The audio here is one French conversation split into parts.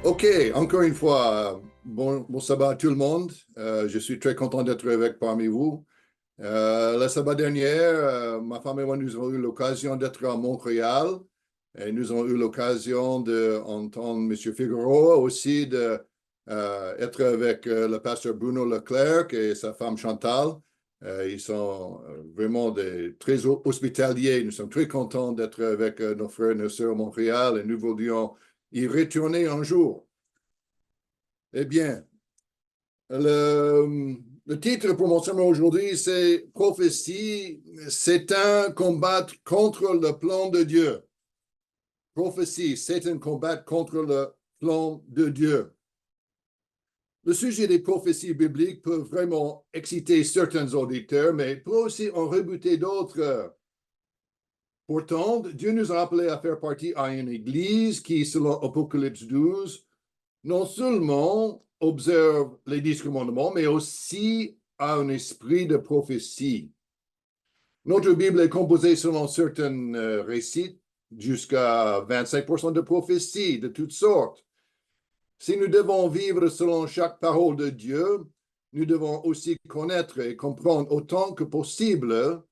OK, encore une fois, bon sabbat à tout le monde. Je suis très content d'être avec parmi vous. Le sabbat dernier, ma femme et moi, nous avons eu l'occasion d'être à Montréal et nous avons eu l'occasion d'entendre M. Figueroa aussi, d'être avec le pasteur Bruno Leclerc et sa femme Chantal. Ils sont vraiment très hospitaliers. Nous sommes très contents d'être avec nos frères et nos sœurs à Montréal et nous voulions y retourner un jour. Eh bien, le titre pour mon sermon aujourd'hui, c'est Prophétie, c'est un combat contre le plan de Dieu. Prophétie, c'est un combat contre le plan de Dieu. Le sujet des prophéties bibliques peut vraiment exciter certains auditeurs, mais peut aussi en rebuter d'autres. Pourtant, Dieu nous a appelés à faire partie à une église qui, selon Apocalypse 12, non seulement observe les 10 commandements, mais aussi a un esprit de prophétie. Notre Bible est composée selon certains récits jusqu'à 25% de prophéties de toutes sortes. Si nous devons vivre selon chaque parole de Dieu, nous devons aussi connaître et comprendre autant que possible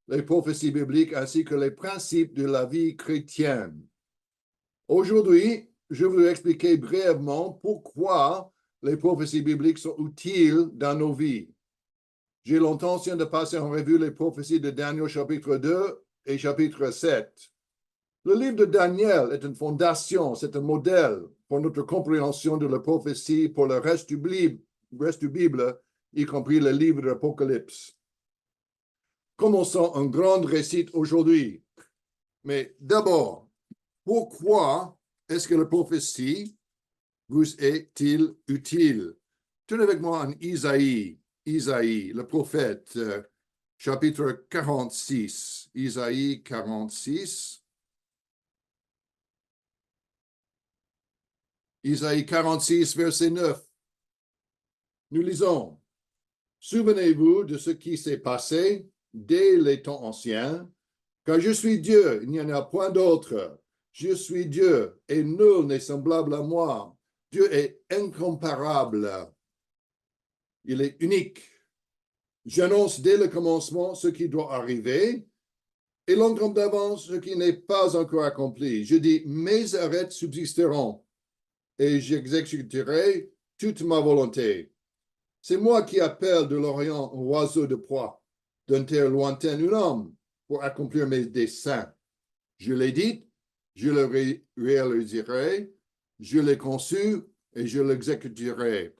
les prophéties bibliques ainsi que les principes de la vie chrétienne. Aujourd'hui, je vais vous expliquer brièvement pourquoi les prophéties bibliques sont utiles dans nos vies. J'ai l'intention de passer en revue les prophéties de Daniel chapitre 2 et chapitre 7. Le livre de Daniel est une fondation, c'est un modèle pour notre compréhension de la prophétie pour le reste du Bible, y compris le livre de l'Apocalypse. Commençons un grand récit aujourd'hui. Mais d'abord, pourquoi est-ce que la prophétie vous est-il utile? Tournez avec moi en Isaïe, le prophète, chapitre 46. Isaïe 46. Isaïe 46, verset 9. Nous lisons, « Souvenez-vous de ce qui s'est passé dès les temps anciens, car je suis Dieu, il n'y en a point d'autre. Je suis Dieu, et nul n'est semblable à moi. Dieu est incomparable. Il est unique. J'annonce dès le commencement ce qui doit arriver, et longtemps d'avance ce qui n'est pas encore accompli. Je dis, mes arrêts subsisteront, et j'exécuterai toute ma volonté. C'est moi qui appelle de l'Orient un oiseau de proie, d'un terre lointaine un homme, pour accomplir mes desseins. Je l'ai dit, je le réaliserai, je l'ai conçu et je l'exécuterai.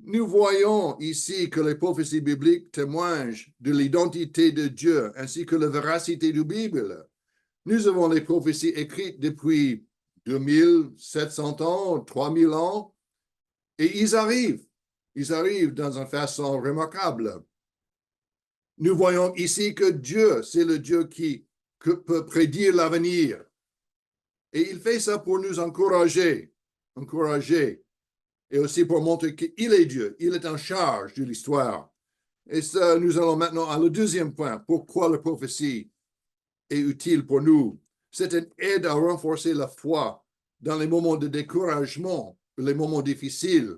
Nous voyons ici que les prophéties bibliques témoignent de l'identité de Dieu ainsi que la véracité de la Bible. Nous avons les prophéties écrites depuis 2700 ans, 3000 ans, et ils arrivent dans une façon remarquable. Nous voyons ici que Dieu, c'est le Dieu qui peut prédire l'avenir. Et il fait ça pour nous encourager, et aussi pour montrer qu'il est Dieu, il est en charge de l'histoire. Et ça, nous allons maintenant à le deuxième point, pourquoi la prophétie est utile pour nous. C'est une aide à renforcer la foi dans les moments de découragement, les moments difficiles.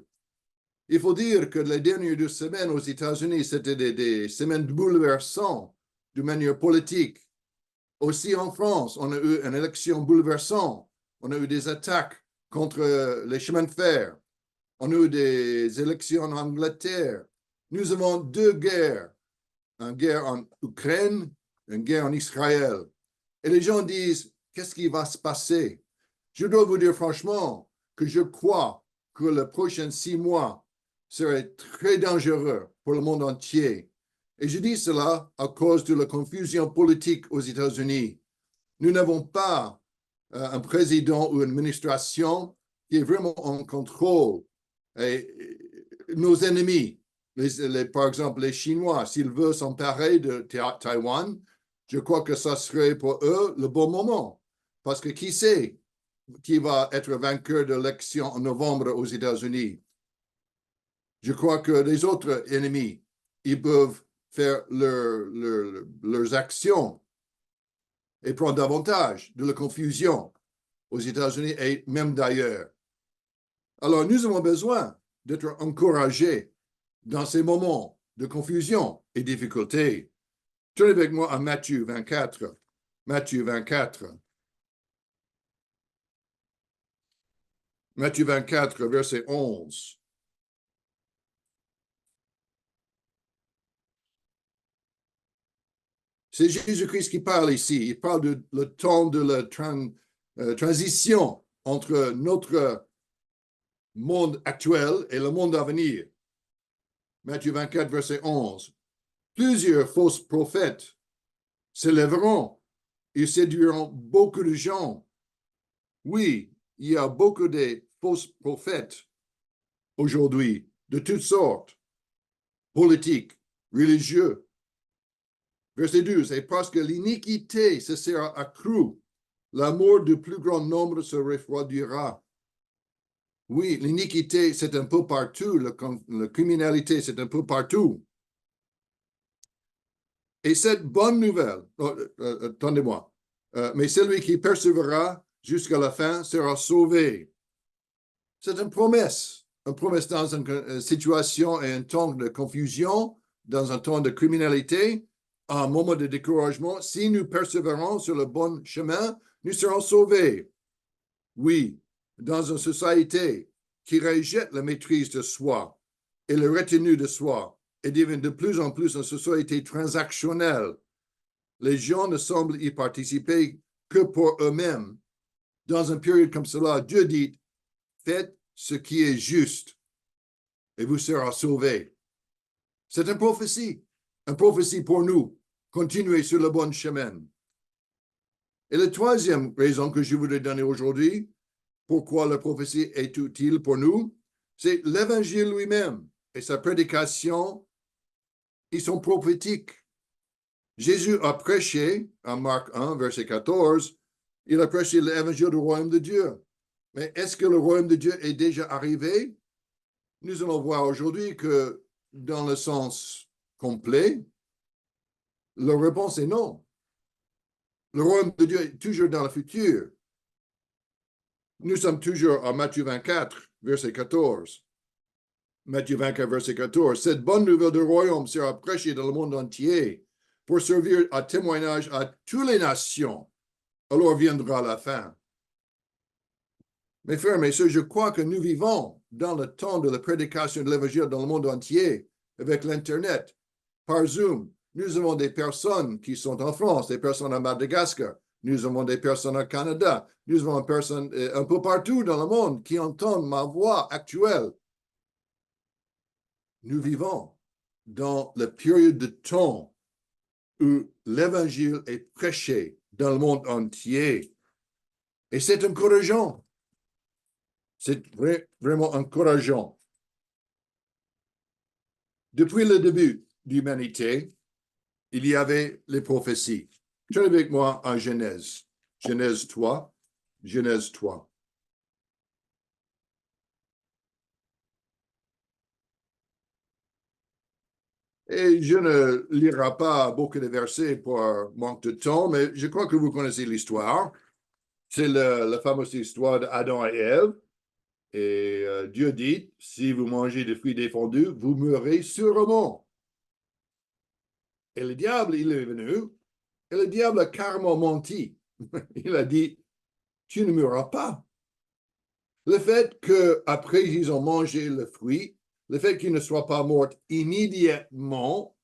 Il faut dire que les dernières 2 semaines aux États-Unis, c'était des semaines bouleversantes de manière politique. Aussi en France, on a eu une élection bouleversante. On a eu des attaques contre les chemins de fer. On a eu des élections en Angleterre. Nous avons 2 guerres. Une guerre en Ukraine, une guerre en Israël. Et les gens disent, qu'est-ce qui va se passer? Je dois vous dire franchement que je crois que les prochains 6 mois seraient très dangereux pour le monde entier. Et je dis cela à cause de la confusion politique aux États-Unis. Nous n'avons pas un président ou une administration qui est vraiment en contrôle. Et nos ennemis, par exemple les Chinois, s'ils veulent s'emparer de Taïwan, je crois que ça serait pour eux le bon moment. Parce que qui sait qui va être vainqueur de l'élection en novembre aux États-Unis? Je crois que les autres ennemis, ils peuvent faire leurs actions et prendre davantage de la confusion aux États-Unis et même d'ailleurs. Alors, nous avons besoin d'être encouragés dans ces moments de confusion et difficulté. Tournez avec moi à Matthieu 24. Matthieu 24. Matthieu 24, verset 11. C'est Jésus-Christ qui parle ici. Il parle de le temps de la transition entre notre monde actuel et le monde à venir. Matthieu 24, verset 11. Plusieurs fausses prophètes s'élèveront et séduiront beaucoup de gens. Oui, il y a beaucoup de fausses prophètes aujourd'hui, de toutes sortes, politiques, religieux. Verset 12, et parce que l'iniquité se sera accrue, l'amour du plus grand nombre se refroidira. Oui, l'iniquité, c'est un peu partout, la criminalité, c'est un peu partout. Et cette bonne nouvelle, attendez-moi, mais celui qui persévérera jusqu'à la fin sera sauvé. C'est une promesse dans une situation et un temps de confusion, dans un temps de criminalité, un moment de découragement. Si nous persévérons sur le bon chemin, nous serons sauvés. Oui, dans une société qui rejette la maîtrise de soi et la retenue de soi et devient de plus en plus une société transactionnelle, les gens ne semblent y participer que pour eux-mêmes. Dans une période comme cela, Dieu dit, faites ce qui est juste et vous serez sauvés. C'est une prophétie pour nous, continuer sur le bon chemin. Et la troisième raison que je voudrais donner aujourd'hui, pourquoi la prophétie est utile pour nous, c'est l'évangile lui-même et sa prédication, ils sont prophétiques. Jésus a prêché, en Marc 1, verset 14, il a prêché l'évangile du royaume de Dieu. Mais est-ce que le royaume de Dieu est déjà arrivé? Nous allons voir aujourd'hui que dans le sens complet, la réponse est non. Le royaume de Dieu est toujours dans le futur. Nous sommes toujours à Matthieu 24, verset 14. Matthieu 24, verset 14. Cette bonne nouvelle du royaume sera prêchée dans le monde entier pour servir à témoignage à toutes les nations. Alors viendra la fin. Mes frères, mes sœurs, je crois que nous vivons dans le temps de la prédication de l'Évangile dans le monde entier avec l'Internet. Par Zoom, nous avons des personnes qui sont en France, des personnes à Madagascar, nous avons des personnes au Canada, nous avons des personnes un peu partout dans le monde qui entendent ma voix actuelle. Nous vivons dans la période de temps où l'Évangile est prêché dans le monde entier. Et c'est encourageant. C'est vraiment encourageant. Depuis le début de l'humanité, il y avait les prophéties. Tournez avec moi en Genèse. Genèse 3. Genèse 3. Et je ne lirai pas beaucoup de versets pour manque de temps, mais je crois que vous connaissez l'histoire. C'est la fameuse histoire d'Adam et Ève. Et Dieu dit, si vous mangez des fruits défendus, vous mourrez sûrement. Et le diable, il est venu, et le diable a carrément menti. Il a dit, tu ne mourras pas. Le fait qu'après ils ont mangé le fruit, le fait qu'ils ne soient pas morts immédiatement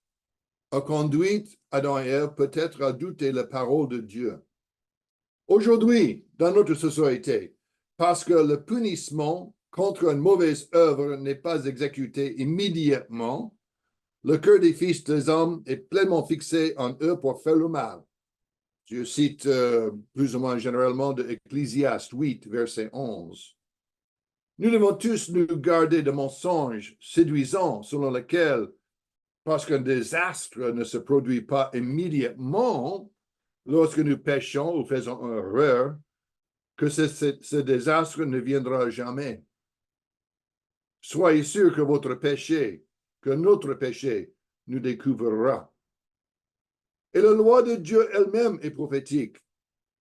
a conduit Adam et Ève peut-être à douter la parole de Dieu. Aujourd'hui, dans notre société, parce que le punissement contre une mauvaise œuvre n'est pas exécuté immédiatement, le cœur des fils des hommes est pleinement fixé en eux pour faire le mal. Je cite plus ou moins généralement de Ecclésiaste 8, verset 11. Nous devons tous nous garder de mensonges séduisants selon lesquels, parce qu'un désastre ne se produit pas immédiatement lorsque nous péchons ou faisons une erreur, que ce désastre ne viendra jamais. Soyez sûr que votre péché, que notre péché, nous découvrira. Et la loi de Dieu elle-même est prophétique.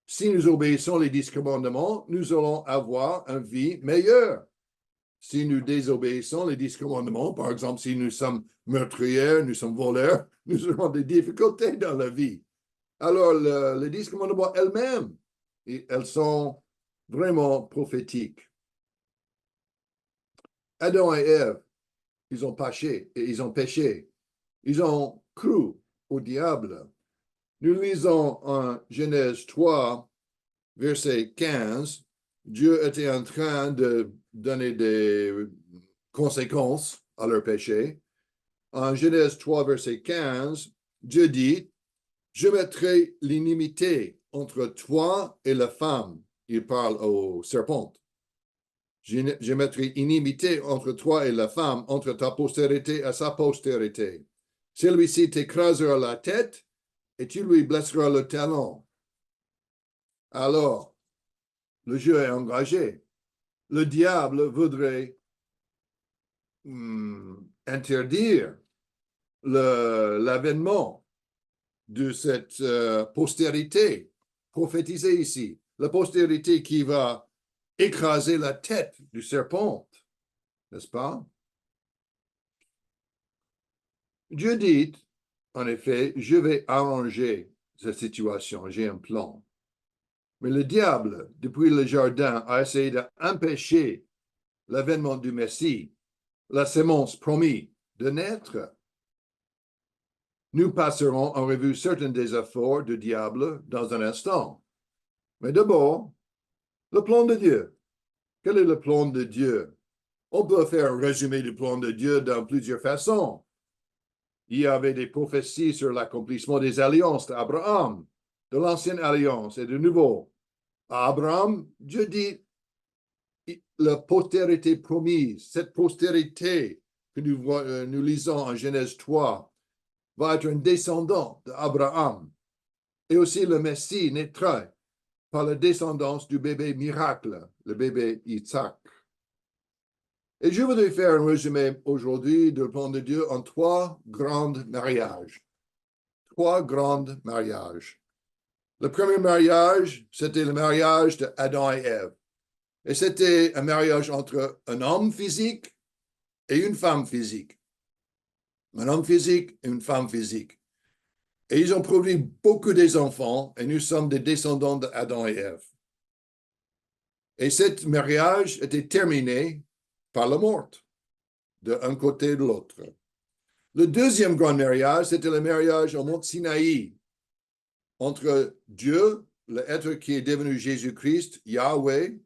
Si nous obéissons les 10 commandements, nous allons avoir une vie meilleure. si nous désobéissons les 10 commandements, par exemple, si nous sommes meurtriers, nous sommes voleurs, nous aurons des difficultés dans la vie. Alors, les 10 commandements elles-mêmes, elles sont vraiment prophétiques. Adam et Ève, ils ont péché, et ils ont péché. Ils ont cru au diable. Nous lisons en Genèse 3, verset 15, Dieu était en train de donner des conséquences à leur péché. En Genèse 3, verset 15, Dieu dit, je mettrai l'inimité entre toi et la femme. Il parle au serpent. Je mettrai inimité entre toi et la femme, entre ta postérité et sa postérité. Celui-ci t'écrasera la tête et tu lui blesseras le talon. Alors, le jeu est engagé. Le diable voudrait interdire l'avènement de cette postérité prophétisée ici. La postérité qui va écraser la tête du serpent, n'est-ce pas? Dieu dit, en effet, je vais arranger cette situation, j'ai un plan. Mais le diable, depuis le jardin, a essayé d'empêcher l'avènement du Messie, la sémence promise de naître. Nous passerons en revue certains des efforts du diable dans un instant. Mais d'abord, le plan de Dieu. Quel est le plan de Dieu? On peut faire un résumé du plan de Dieu dans plusieurs façons. Il y avait des prophéties sur l'accomplissement des alliances d'Abraham, de l'ancienne alliance et de nouveau. À Abraham, Dieu dit la postérité promise, cette postérité que nous lisons en Genèse 3, va être un descendant d'Abraham. Et aussi le Messie naîtra par la descendance du bébé miracle, le bébé Isaac. Et je voudrais faire un résumé aujourd'hui du plan de Dieu en 3 grands mariages. 3 grands mariages. Le premier mariage, c'était le mariage d'Adam et Ève. Et c'était un mariage entre un homme physique et une femme physique. Un homme physique et une femme physique. Et ils ont produit beaucoup d'enfants, et nous sommes des descendants d'Adam et Ève. Et ce mariage était terminé par la mort, d'un côté et de l'autre. Le deuxième grand mariage, c'était le mariage au mont Sinaï, entre Dieu, l'être qui est devenu Jésus-Christ, Yahweh,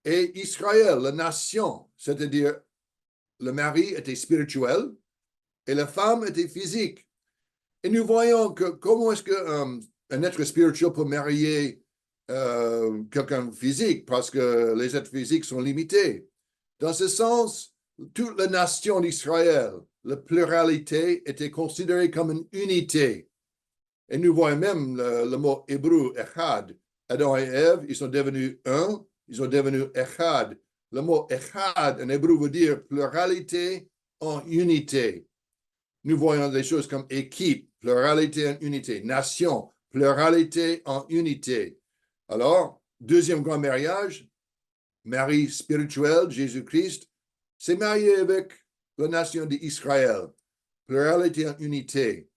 et Israël, la nation, c'est-à-dire le mari était spirituel et la femme était physique. Et nous voyons que comment est-ce qu'un être spirituel peut marier quelqu'un physique, parce que les êtres physiques sont limités. Dans ce sens, toute la nation d'Israël, la pluralité était considérée comme une unité. Et nous voyons même le mot hébreu, echad. Adam et Ève, ils sont devenus un, ils sont devenus echad. Le mot echad en hébreu veut dire pluralité en unité. Nous voyons des choses comme équipe, pluralité en unité, nation, pluralité en unité. Alors, deuxième grand mariage, mari spirituel, Jésus-Christ, s'est marié avec la nation d'Israël, pluralité en unité.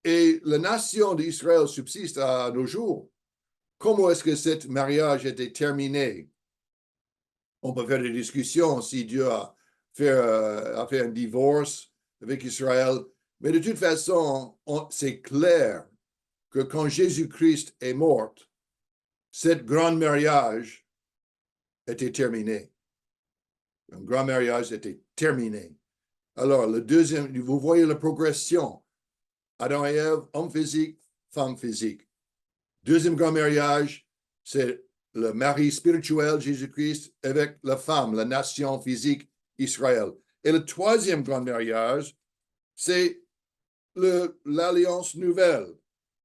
Et la nation d'Israël subsiste à nos jours. Comment est-ce que ce mariage a été terminé? On peut faire des discussions si Dieu a fait un divorce avec Israël. Mais de toute façon, c'est clair que quand Jésus-Christ est mort, ce grand mariage était terminé. Un grand mariage était terminé. Alors, le deuxième, vous voyez la progression. Adam et Ève, homme physique, femme physique. Deuxième grand mariage, c'est le mari spirituel, Jésus-Christ, avec la femme, la nation physique, Israël. Et le troisième grand mariage, c'est l'alliance nouvelle,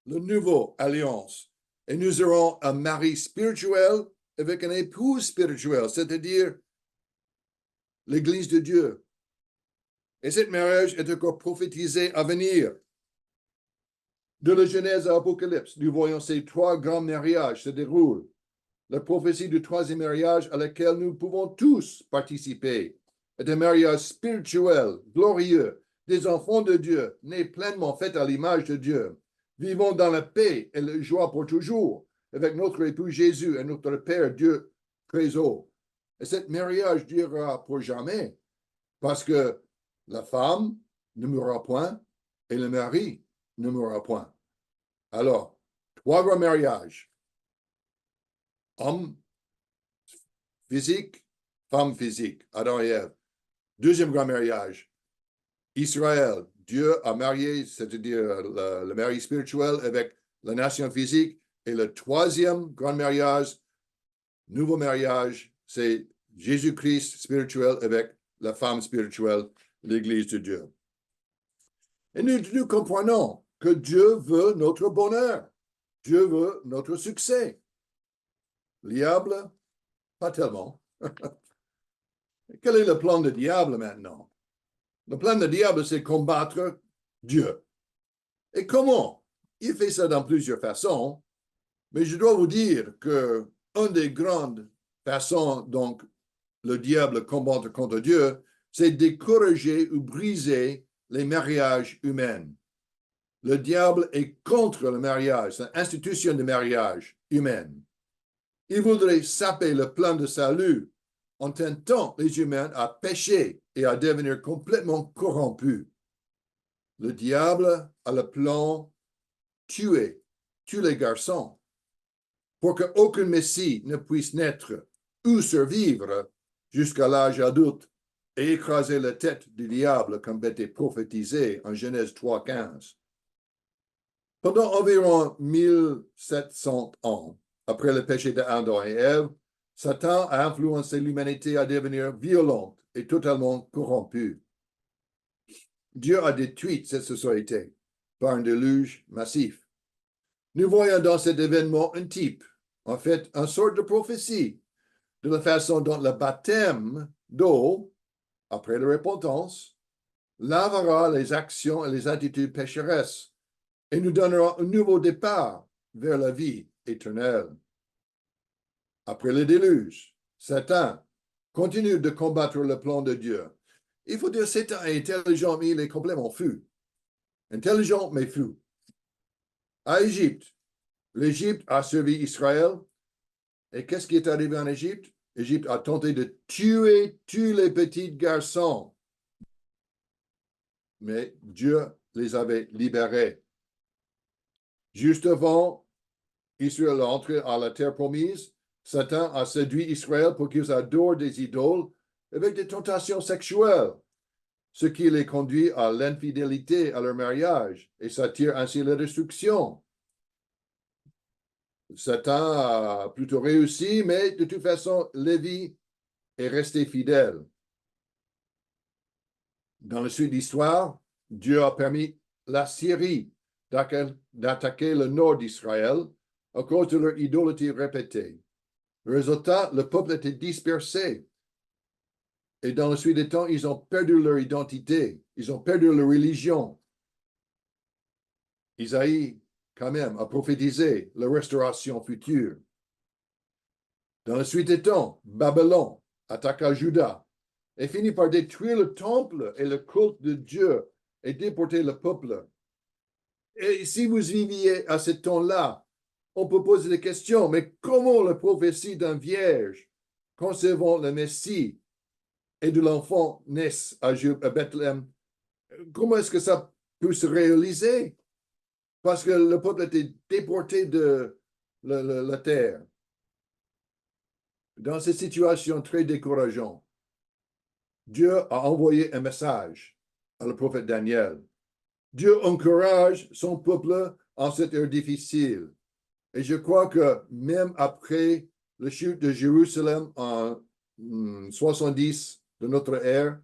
le nouveau alliance. Et nous aurons un mari spirituel avec un époux spirituel, c'est-à-dire l'Église de Dieu. Et ce mariage est encore prophétisé à venir. De la Genèse à l'Apocalypse, nous voyons ces 3 grands mariages se déroulent. la prophétie du troisième mariage à laquelle nous pouvons tous participer est un mariage spirituel, glorieux, des enfants de Dieu, nés pleinement faits à l'image de Dieu, vivons dans la paix et la joie pour toujours, avec notre époux Jésus et notre Père Dieu très haut. Et ce mariage durera pour jamais, parce que la femme ne mourra point et le mari ne mourra point. Alors, trois grands mariages. Homme physique, femme physique, Adam et Ève. Deuxième grand mariage, Israël. Dieu a marié, c'est-à-dire le mari spirituel avec la nation physique. Et le troisième grand mariage, nouveau mariage, c'est Jésus-Christ spirituel avec la femme spirituelle, l'Église de Dieu. Et nous comprenons que Dieu veut notre bonheur. Dieu veut notre succès. Le diable, pas tellement. Quel est le plan du diable maintenant? Le plan du diable, c'est combattre Dieu. Et comment? Il fait ça dans plusieurs façons, mais je dois vous dire que une des grandes façons dont le diable combat contre Dieu, c'est de décourager ou briser les mariages humains. Le diable est contre le mariage, l'institution de mariage humaine. Il voudrait saper le plan de salut en tentant les humains à pécher et à devenir complètement corrompus. Le diable a le plan tuer tous les garçons pour qu'aucun Messie ne puisse naître ou survivre jusqu'à l'âge adulte et écraser la tête du diable comme était prophétisé en Genèse 3:15. Pendant environ 1700 ans, après le péché d'Adam et Ève, Satan a influencé l'humanité à devenir violente et totalement corrompue. Dieu a détruit cette société par un déluge massif. Nous voyons dans cet événement un type, en fait, une sorte de prophétie de la façon dont le baptême d'eau, après la repentance, lavera les actions et les attitudes pécheresses et nous donnera un nouveau départ vers la vie éternelle. Après le déluge, Satan continue de combattre le plan de Dieu. Il faut dire Satan est intelligent, mais il est complètement fou. Intelligent, mais fou. À Égypte, l'Égypte a servi Israël. Et qu'est-ce qui est arrivé en Égypte? L'Égypte a tenté de tuer tous les petits garçons. Mais Dieu les avait libérés. Juste avant Israël entre à la terre promise, Satan a séduit Israël pour qu'ils adorent des idoles avec des tentations sexuelles, ce qui les conduit à l'infidélité à leur mariage et s'attire ainsi la destruction. Satan a plutôt réussi, mais de toute façon, Lévi est resté fidèle. Dans la suite de l'histoire, Dieu a permis la Syrie d'attaquer le nord d'Israël à cause de leur idolâtrie répétée. Le résultat, le peuple était dispersé. Et dans la suite des temps, ils ont perdu leur identité. Ils ont perdu leur religion. Isaïe, quand même, a prophétisé la restauration future. Dans la suite des temps, Babylone attaqua Juda et finit par détruire le temple et le culte de Dieu et déporter le peuple. Et si vous viviez à ce temps-là, on peut poser des questions, mais comment la prophétie d'un vierge concevant le Messie et de l'enfant naisse à Bethléem, comment est-ce que ça peut se réaliser? Parce que le peuple était déporté de la terre. Dans cette situation très décourageante, Dieu a envoyé un message à le prophète Daniel. Dieu encourage son peuple en cette heure difficile. Et je crois que même après la chute de Jérusalem en 70 de notre ère,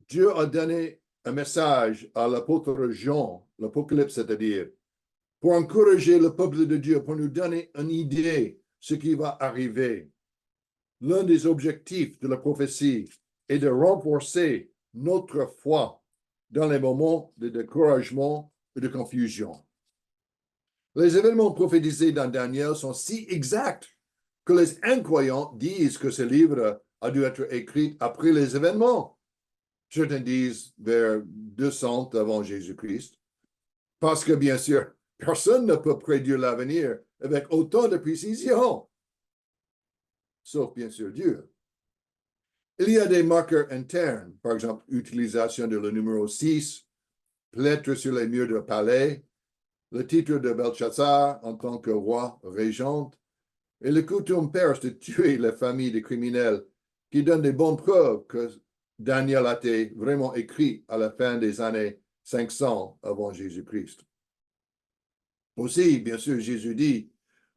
Dieu a donné un message à l'apôtre Jean, l'Apocalypse, c'est-à-dire, pour encourager le peuple de Dieu, pour nous donner une idée de ce qui va arriver. L'un des objectifs de la prophétie est de renforcer notre foi dans les moments de découragement et de confusion. Les événements prophétisés dans Daniel sont si exacts que les incroyants disent que ce livre a dû être écrit après les événements. Certains disent vers 200 avant Jésus-Christ, parce que bien sûr, personne ne peut prédire l'avenir avec autant de précision, sauf bien sûr Dieu. Il y a des marqueurs internes, par exemple, utilisation de le numéro 6, lettres sur les murs du palais, le titre de Belshazzar en tant que roi régent, et le coutume perse de tuer les familles des criminels, qui donnent des bonnes preuves que Daniel a été vraiment écrit à la fin des années 500 avant Jésus-Christ. Aussi, bien sûr, Jésus dit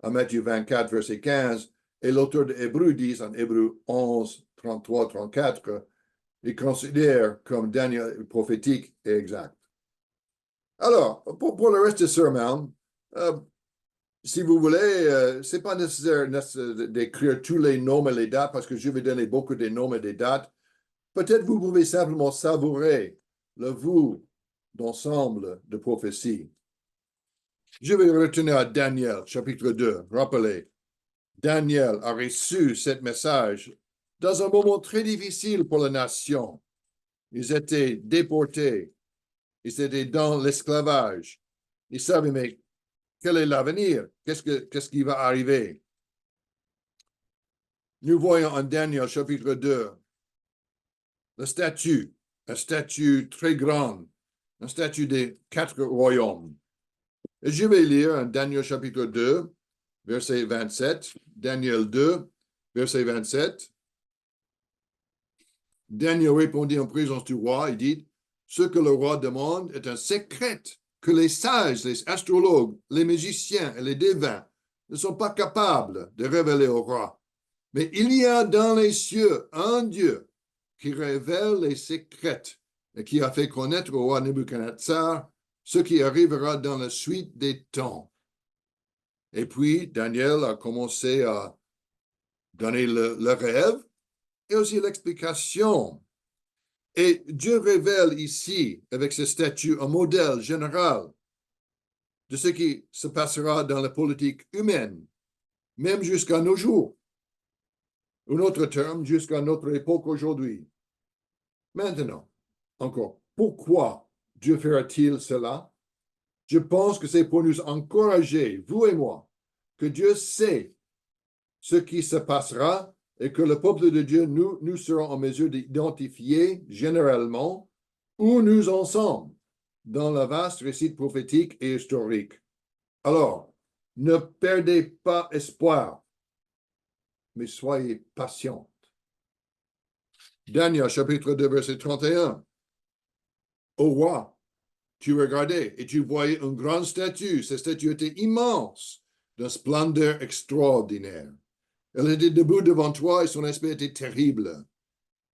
en Matthieu 24, verset 15, et l'auteur de Hébreux dit en Hébreux 11, 33, 34, il considère comme Daniel prophétique et exact. Alors, pour le reste du sermon, si vous voulez, ce n'est pas nécessaire d'écrire tous les noms et les dates parce que je vais donner beaucoup de noms et des dates. Peut-être vous pouvez simplement savourer le vous d'ensemble de prophétie. Je vais retenir à Daniel, chapitre 2. Rappelez, Daniel a reçu ce message dans un moment très difficile pour la nation. Ils étaient déportés. Ils étaient dans l'esclavage. Ils savaient, mais quel est l'avenir? Qu'est-ce qui va arriver? Nous voyons en Daniel, chapitre 2, le statut, un statut très grand, un statut des 4 royaumes. Et je vais lire en Daniel, chapitre 2, verset 27. Daniel 2, verset 27. Daniel répondit en présence du roi, il dit, ce que le roi demande est un secret que les sages, les astrologues, les magiciens et les devins ne sont pas capables de révéler au roi. Mais il y a dans les cieux un Dieu qui révèle les secrets et qui a fait connaître au roi Nebuchadnezzar ce qui arrivera dans la suite des temps. Et puis, Daniel a commencé à donner le rêve et aussi l'explication. Et Dieu révèle ici, avec ce statut, un modèle général de ce qui se passera dans la politique humaine, même jusqu'à nos jours. Un autre terme, jusqu'à notre époque aujourd'hui. Maintenant, encore, pourquoi Dieu fera-t-il cela? Je pense que c'est pour nous encourager, vous et moi, que Dieu sait ce qui se passera et que le peuple de Dieu, nous serons en mesure d'identifier généralement où nous en sommes dans le vaste récit prophétique et historique. Alors, ne perdez pas espoir, mais soyez patients. Daniel, chapitre 2, verset 31. Ô roi, tu regardais et tu voyais une grande statue. Cette statue était immense, d'une splendeur extraordinaire. Elle était debout devant toi et son aspect était terrible.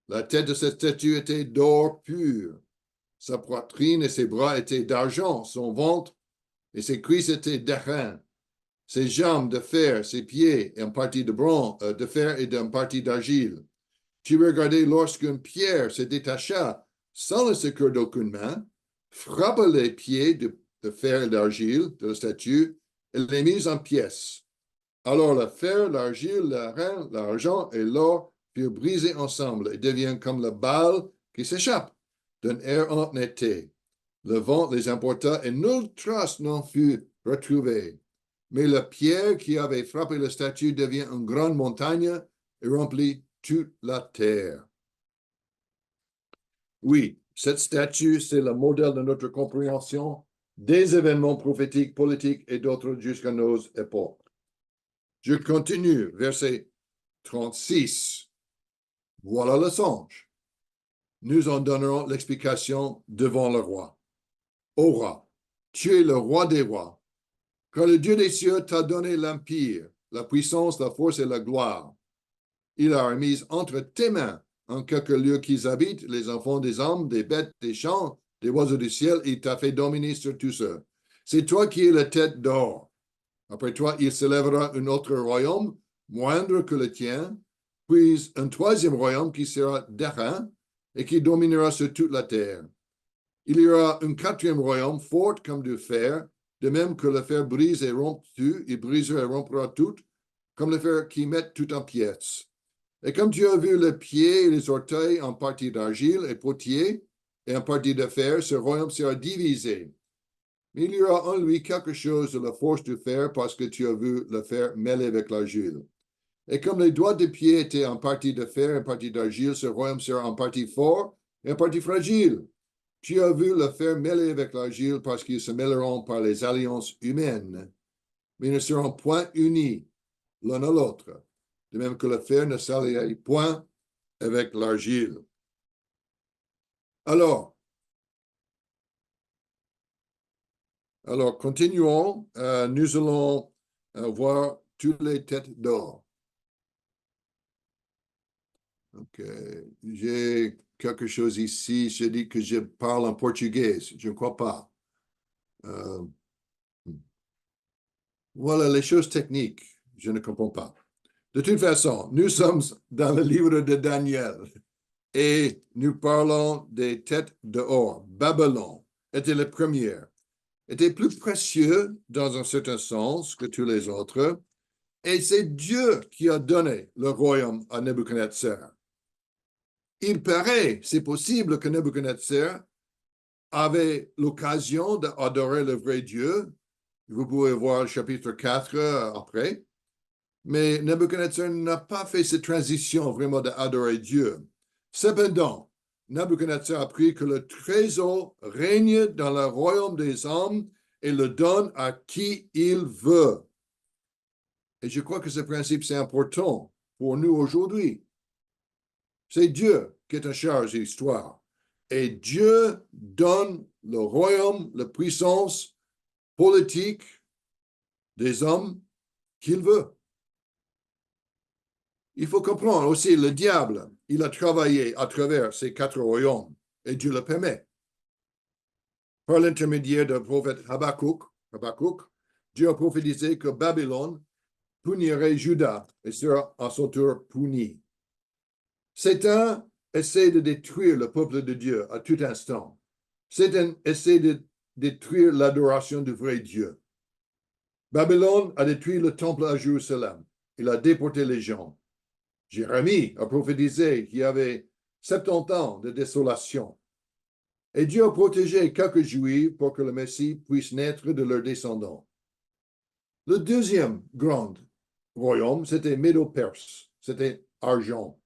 La tête de cette statue était d'or pur. Sa poitrine et ses bras étaient d'argent, son ventre et ses cuisses étaient d'airain. Ses jambes de fer, ses pieds en partie de bronze, de fer et d'une partie d'argile. Tu regardais lorsqu'une pierre se détacha sans le secours d'aucune main, frappa les pieds de fer et d'argile de la statue et les mit en pièces. Alors le fer, l'argile, l'airain, l'argent et l'or furent brisés ensemble et deviennent comme la balle qui s'échappe d'un air en été. Le vent les emporta et nulle trace n'en fut retrouvée. Mais la pierre qui avait frappé la statue devient une grande montagne et remplit toute la terre. Oui, cette statue, c'est le modèle de notre compréhension des événements prophétiques, politiques et d'autres jusqu'à nos époques. Je continue, verset 36. Voilà le songe. Nous en donnerons l'explication devant le roi. Ô roi, tu es le roi des rois, car le Dieu des cieux t'a donné l'empire, la puissance, la force et la gloire. Il a remis entre tes mains en quelque lieu qu'ils habitent, les enfants des hommes, des bêtes, des champs, des oiseaux du ciel, il t'a fait dominer sur tout ça. C'est toi qui es la tête d'or. Après toi, il s'élèvera un autre royaume, moindre que le tien, puis un troisième royaume qui sera d'airain et qui dominera sur toute la terre. Il y aura un quatrième royaume, fort comme du fer, de même que le fer brise et rompt tout, il brisera et rompra tout, comme le fer qui met tout en pièces. Et comme tu as vu le pied et les orteils en partie d'argile et potier, et en partie de fer, ce royaume sera divisé. Mais il y aura en lui quelque chose de la force du fer parce que tu as vu le fer mêlé avec l'argile. Et comme les doigts de pied étaient en partie de fer et en partie d'argile, ce royaume sera en partie fort et en partie fragile. Tu as vu le fer mêlé avec l'argile parce qu'ils se mêleront par les alliances humaines, mais ils ne seront point unis l'un à l'autre, de même que le fer ne s'allie point avec l'argile. Alors, continuons. Nous allons voir toutes les têtes d'or. Ok. J'ai quelque chose ici. Je dis que je parle en portugais. Je ne crois pas. Voilà les choses techniques. Je ne comprends pas. De toute façon, nous sommes dans le livre de Daniel et nous parlons des têtes d'or. Babylone était la première. Était plus précieux dans un certain sens que tous les autres. Et c'est Dieu qui a donné le royaume à Nebuchadnezzar. Il paraît, c'est possible que Nebuchadnezzar avait l'occasion d'adorer le vrai Dieu. Vous pouvez voir le chapitre 4 après. Mais Nebuchadnezzar n'a pas fait cette transition vraiment d'adorer Dieu. Cependant, Nebuchadnezzar a appris que le trésor règne dans le royaume des hommes et le donne à qui il veut. Et je crois que ce principe, c'est important pour nous aujourd'hui. C'est Dieu qui est en charge de l'histoire. Et Dieu donne le royaume, la puissance politique des hommes qu'il veut. Il faut comprendre aussi, le diable, il a travaillé à travers ces 4 royaumes et Dieu le permet. Par l'intermédiaire du prophète Habakkuk, Dieu a prophétisé que Babylone punirait Juda et sera à son tour puni. Satan essaie de détruire le peuple de Dieu à tout instant. Satan essaie de détruire l'adoration du vrai Dieu. Babylone a détruit le temple à Jérusalem. Il a déporté les gens. Jérémie a prophétisé qu'il y avait 70 ans de désolation. Et Dieu a protégé quelques Juifs pour que le Messie puisse naître de leurs descendants. Le deuxième grand royaume, c'était Médo-Perse, c'était argent.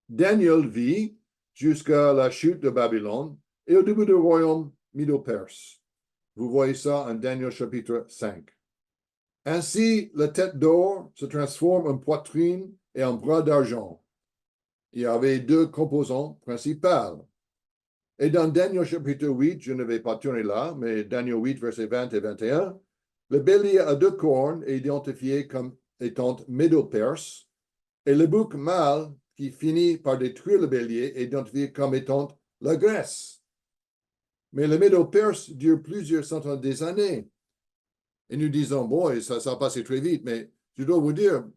Daniel vit jusqu'à la chute de Babylone et au début du royaume Médo-Perse. Vous voyez ça en Daniel chapitre 5. Ainsi, la tête d'or se transforme en poitrine et en bras d'argent. Il y avait 2 composants principaux. Et dans Daniel chapitre 8, je ne vais pas tourner là, mais Daniel 8, versets 20 et 21, le bélier à 2 cornes est identifié comme étant Médo-Perse, et le bouc mâle qui finit par détruire le bélier est identifié comme étant la Grèce. Mais le Médo-Perse dure plusieurs centaines d'années. Et nous disons, bon, ça a passé très vite, mais je dois vous dire,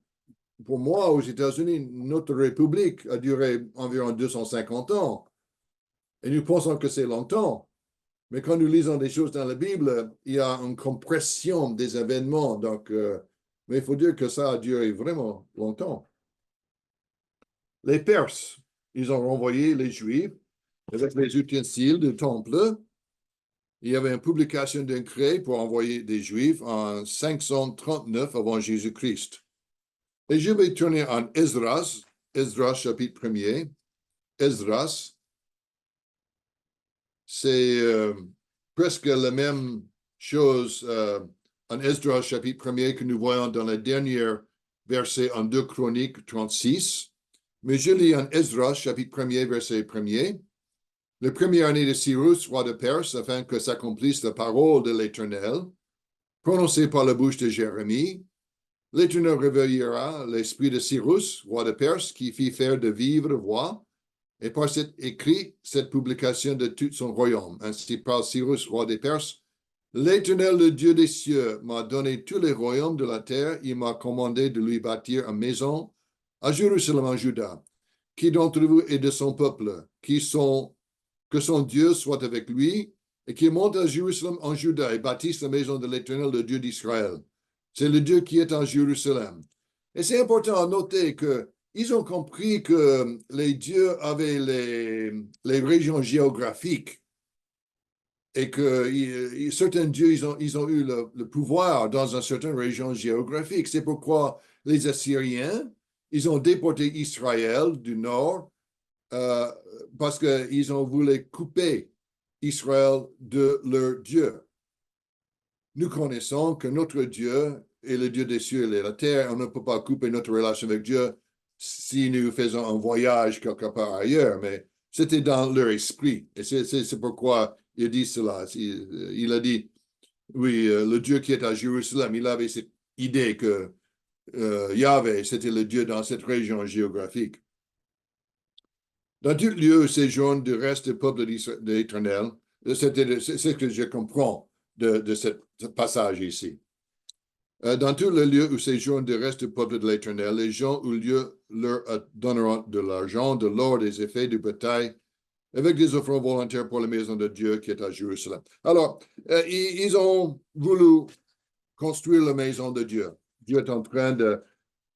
pour moi, aux États-Unis, notre République a duré environ 250 ans. Et nous pensons que c'est longtemps. Mais quand nous lisons des choses dans la Bible, il y a une compression des événements. Donc, mais il faut dire que ça a duré vraiment longtemps. Les Perses, ils ont renvoyé les Juifs avec les ustensiles du temple. Il y avait une publication d'un décret pour envoyer des Juifs en 539 avant Jésus-Christ. Et je vais tourner en Esdras, chapitre 1er. Esdras, c'est presque la même chose en Esdras, chapitre 1er, que nous voyons dans le dernier verset en 2 Chroniques 36. Mais je lis en Esdras, chapitre 1er, verset 1er. La première année de Cyrus, roi de Perse, afin que s'accomplisse la parole de l'Éternel, prononcée par la bouche de Jérémie, l'Éternel réveillera l'esprit de Cyrus, roi de Perse, qui fit faire de vivres voix, et par cet écrit, cette publication de tout son royaume. Ainsi par Cyrus, roi des Perses, l'Éternel, le Dieu des cieux, m'a donné tous les royaumes de la terre. Il m'a commandé de lui bâtir une maison à Jérusalem, en Juda. Qui d'entre vous est de son peuple, que son Dieu soit avec lui, et qu'il monte à Jérusalem, en Juda, et bâtisse la maison de l'Éternel, le Dieu d'Israël. C'est le Dieu qui est en Jérusalem. Et c'est important à noter qu'ils ont compris que les dieux avaient les régions géographiques et que certains dieux, ils ont eu le pouvoir dans une certaine région géographique. C'est pourquoi les Assyriens, ils ont déporté Israël du nord parce qu'ils ont voulu couper Israël de leur Dieu. Nous connaissons que notre Dieu est le Dieu des cieux et de la terre. On ne peut pas couper notre relation avec Dieu si nous faisons un voyage quelque part ailleurs, mais c'était dans leur esprit. Et c'est pourquoi il dit cela. Il a dit, oui, le Dieu qui est à Jérusalem, il avait cette idée que Yahvé, c'était le Dieu dans cette région géographique. Dans tout lieu où séjourne du reste du peuple de l'Éternel, c'est ce que je comprends de ce passage ici. Dans tout le lieu où séjourne du reste du peuple de l'Éternel, les gens au lieu leur donneront de l'argent, de l'or, des effets du bétail, avec des offrandes volontaires pour la maison de Dieu qui est à Jérusalem. Alors, ils ont voulu construire la maison de Dieu. Dieu est en train de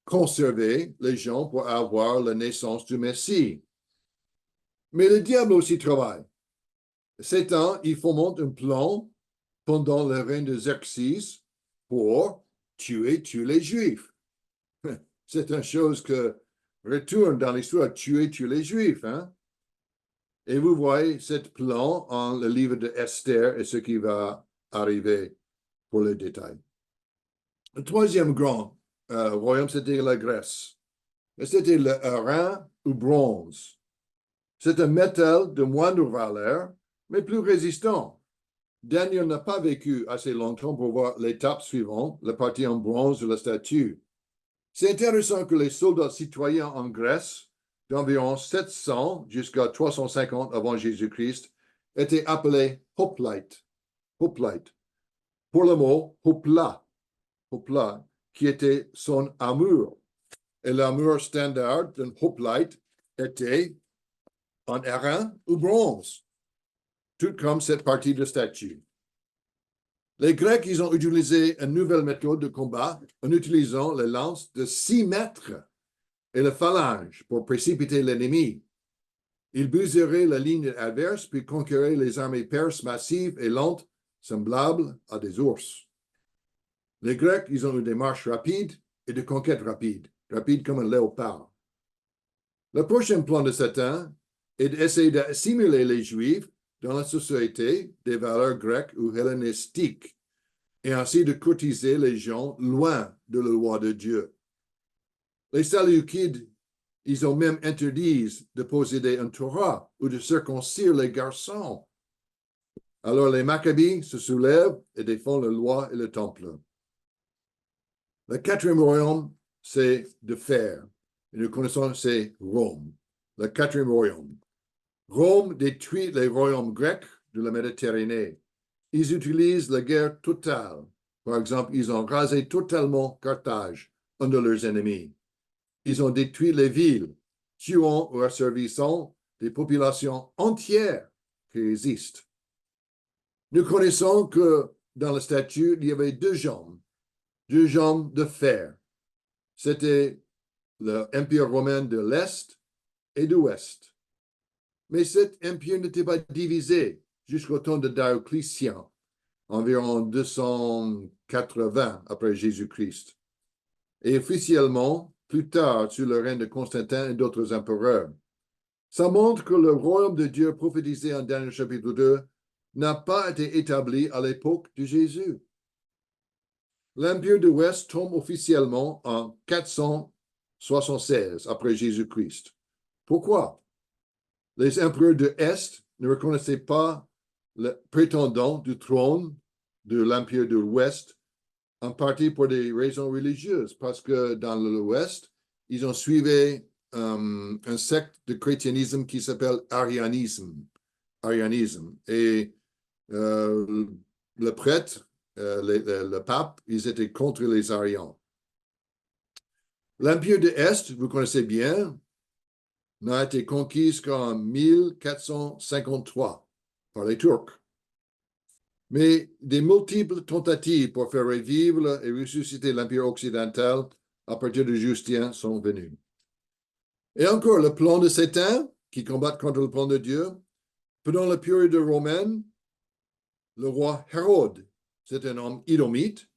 conserver les gens pour avoir la naissance du Messie. Mais le diable aussi travaille. Satan, il fomente un plan pendant le règne de Xerxès pour tuer tous les Juifs. C'est une chose que retourne dans l'histoire, tuer tous les Juifs. Hein? Et vous voyez ce plan en le livre de Esther et ce qui va arriver pour les détails. Le troisième grand royaume, c'était la Grèce. C'était le rein ou bronze. C'est un métal de moindre valeur, mais plus résistant. Daniel n'a pas vécu assez longtemps pour voir l'étape suivante, la partie en bronze de la statue. C'est intéressant que les soldats citoyens en Grèce, d'environ 700 jusqu'à 350 avant Jésus-Christ, étaient appelés hoplites. Hoplite. Pour le mot hopla, qui était son armure. Et l'armure standard d'un hoplite était en airain ou bronze, tout comme cette partie de statue. Les Grecs, ils ont utilisé une nouvelle méthode de combat en utilisant les lances de 6 mètres et la phalange pour précipiter l'ennemi. Ils briseraient la ligne adverse puis conquéraient les armées perses massives et lentes, semblables à des ours. Les Grecs, ils ont eu des marches rapides et des conquêtes rapides comme un léopard. Le prochain plan de Satan est d'essayer d'assimiler les Juifs dans la société des valeurs grecques ou hellénistiques et ainsi de courtiser les gens loin de la loi de Dieu. Les Séleucides, ils ont même interdit de posséder un Torah ou de circoncire les garçons. Alors les Maccabées se soulèvent et défendent la loi et le temple. Le quatrième royaume, c'est de fer. Et nous connaissons, c'est Rome. Le quatrième royaume. Rome détruit les royaumes grecs de la Méditerranée. Ils utilisent la guerre totale. Par exemple, ils ont rasé totalement Carthage, un de leurs ennemis. Ils ont détruit les villes, tuant ou asservissant des populations entières qui existent. Nous connaissons que dans la statue, il y avait deux jambes de fer. C'était l'Empire romain de l'Est et de l'Ouest. Mais cet empire n'était pas divisé jusqu'au temps de Dioclétien, environ 280 après Jésus-Christ. Et officiellement, plus tard, sous le règne de Constantin et d'autres empereurs. Ça montre que le royaume de Dieu prophétisé en Daniel chapitre 2 n'a pas été établi à l'époque de Jésus. L'Empire de l'Ouest tombe officiellement en 476 après Jésus-Christ. Pourquoi? Les empereurs de l'Est ne reconnaissaient pas le prétendant du trône de l'Empire de l'Ouest, en partie pour des raisons religieuses, parce que dans l'Ouest, ils ont suivi un secte de chrétianisme qui s'appelle arianisme. Et le prêtre, le pape, ils étaient contre les ariens. L'Empire de l'Est, vous connaissez bien, n'a été conquise qu'en 1453 par les Turcs. Mais des multiples tentatives pour faire revivre et ressusciter l'Empire occidental à partir de Justien, sont venus. Et encore, le plan de Satan, qui combat contre le plan de Dieu, pendant la période romaine, le roi Hérode, c'est un homme édomite,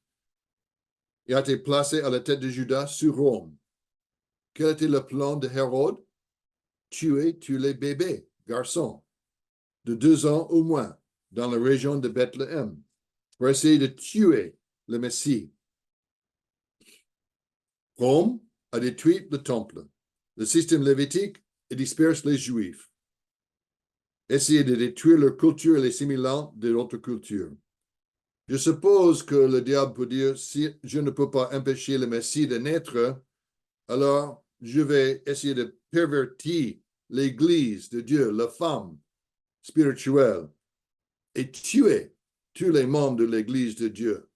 il a été placé à la tête de Juda sur Rome. Quel était le plan de Hérode? Tuer tous les bébés, garçons, de 2 ans au moins, dans la région de Bethléem, pour essayer de tuer le Messie. Rome a détruit le temple, le système lévitique et disperse les Juifs. Essayer de détruire leur culture et les assimilant de l'autre culture. Je suppose que le diable peut dire, si je ne peux pas empêcher le Messie de naître, alors je vais essayer de pervertir l'Église de Dieu, la femme spirituelle, et tuer tous les membres de l'Église de Dieu.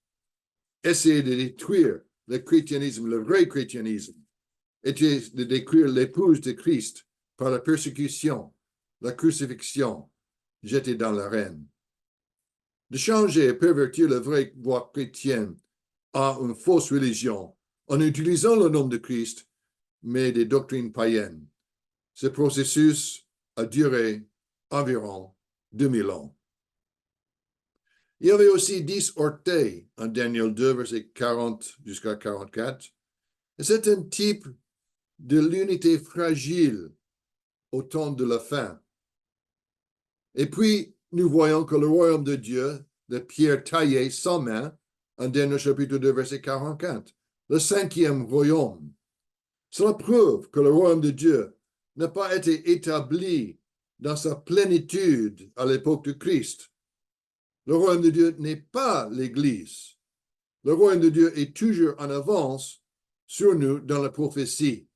Essayer de détruire le christianisme, le vrai christianisme, et de détruire l'épouse de Christ par la persécution, la crucifixion, jetée dans l'arène. De changer et pervertir la vraie voie chrétienne à une fausse religion en utilisant le nom de Christ, mais des doctrines païennes. Ce processus a duré environ 2000 ans. Il y avait aussi 10 orteils en Daniel 2, verset 40 jusqu'à 44. Et c'est un type de l'unité fragile au temps de la fin. Et puis, nous voyons que le royaume de Dieu, de pierre taillée sans main, en Daniel chapitre 2, verset 44, le 5e royaume. Cela prouve que le royaume de Dieu n'a pas été établi dans sa plénitude à l'époque de Christ. Le royaume de Dieu n'est pas l'Église. Le royaume de Dieu est toujours en avance sur nous dans la prophétie.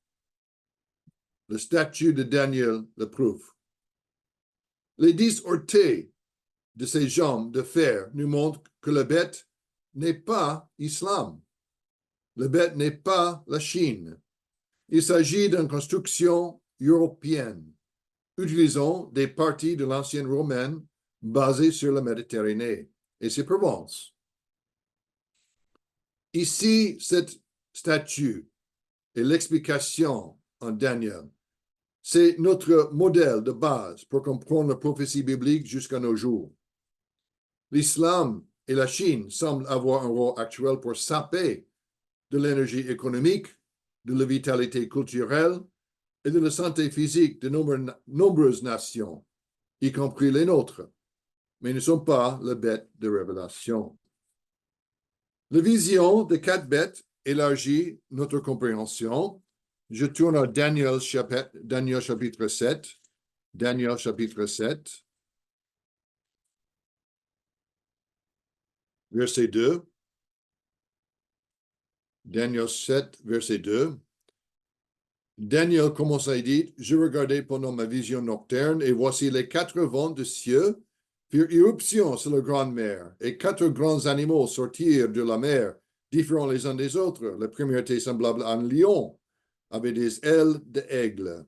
Le statut de Daniel le prouve. Les 10 orteils de ces jambes de fer nous montrent que le bête n'est pas l'islam. Le bête n'est pas la Chine. Il s'agit d'une construction européenne, utilisant des parties de l'ancienne romaine basées sur la Méditerranée et ses Provences. Ici, cette statue et l'explication en Daniel, c'est notre modèle de base pour comprendre la prophétie biblique jusqu'à nos jours. L'islam et la Chine semblent avoir un rôle actuel pour saper de l'énergie économique, de la vitalité culturelle et de la santé physique de nombreuses nations, y compris les nôtres, mais ne sont pas la bête de révélation. La vision des 4 bêtes élargit notre compréhension. Je tourne à Daniel chapitre 7. Daniel chapitre 7, verset 2. Daniel 7, verset 2. Daniel commence à dire, je regardais pendant ma vision nocturne, et voici les 4 vents de cieux firent irruption sur la grande mer, et 4 grands animaux sortirent de la mer, différents les uns des autres. Le premier était semblable à un lion, avec des ailes d'aigle.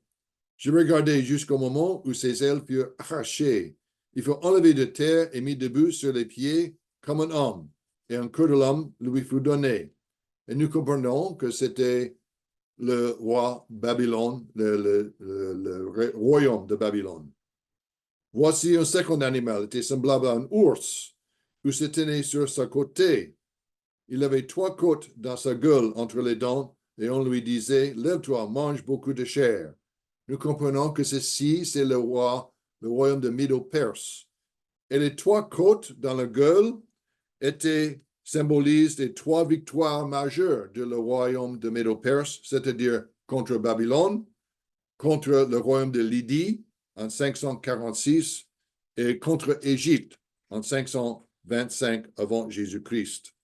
Je regardais jusqu'au moment où ses ailes furent arrachées. Il fut enlevé de terre et mis debout sur les pieds comme un homme, et un cœur de l'homme lui fut donné. Et nous comprenons que c'était le roi Babylone, le royaume de Babylone. Voici un second animal, était semblable à un ours, où se tenait sur sa côté. Il avait 3 côtes dans sa gueule entre les dents, et on lui disait, lève-toi, mange beaucoup de chair. Nous comprenons que ceci, c'est le royaume de Médo-Perse. Et les 3 côtes dans la gueule symbolisent les 3 victoires majeures de le royaume de Médo-Perse, c'est-à-dire contre Babylone, contre le royaume de Lydie en 546 et contre Égypte en 525 avant Jésus-Christ.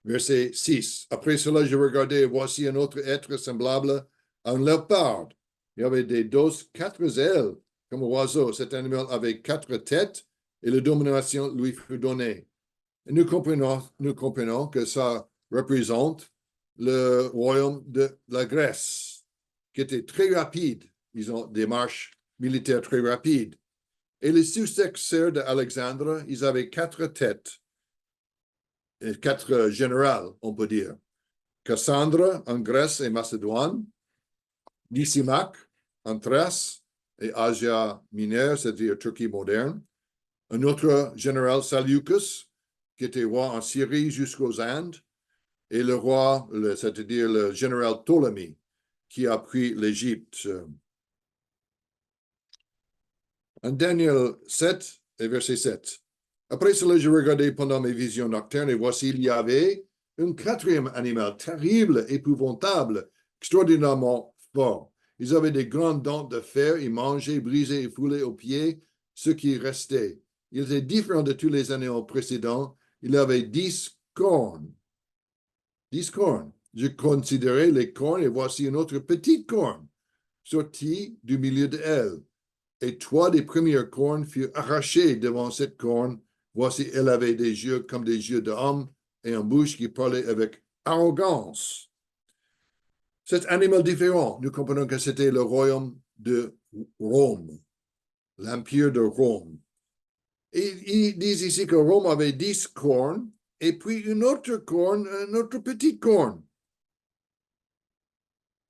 Verset 6. Après cela, je regardais, et voici un autre être semblable à un léopard. Il y avait des 4 ailes comme oiseau. Cet animal avait 4 têtes et la domination lui fut donnée. Et nous comprenons que ça représente le royaume de la Grèce, qui était très rapide. Ils ont des marches militaires très rapides. Et les successeurs d'Alexandre, ils avaient 4 têtes. 4 généraux, on peut dire. Cassandre en Grèce et Macédoine, Lysimaque en Thrace et Asia Mineure, c'est-à-dire Turquie moderne, un autre général Seleucus, qui était roi en Syrie jusqu'aux Indes, et le roi, c'est-à-dire le général Ptolémée, qui a pris l'Égypte. En Daniel 7 et verset 7. Après cela, je regardais pendant mes visions nocturnes, et voici, il y avait un quatrième animal terrible, épouvantable, extraordinairement fort. Ils avaient des grandes dents de fer, ils mangeaient, brisaient et foulaient aux pieds ce qui restait. Il était différent de tous les animaux précédents. Il avait 10 cornes. 10 cornes. Je considérais les cornes, et voici une autre petite corne sortie du milieu d'elle. Et 3 des premières cornes furent arrachées devant cette corne. Voici, elle avait des yeux comme des yeux d'homme et une bouche qui parlait avec arrogance. Cet animal différent, nous comprenons que c'était le royaume de Rome, l'empire de Rome. Et ils disent ici que Rome avait 10 cornes et puis une autre corne, une autre petite corne.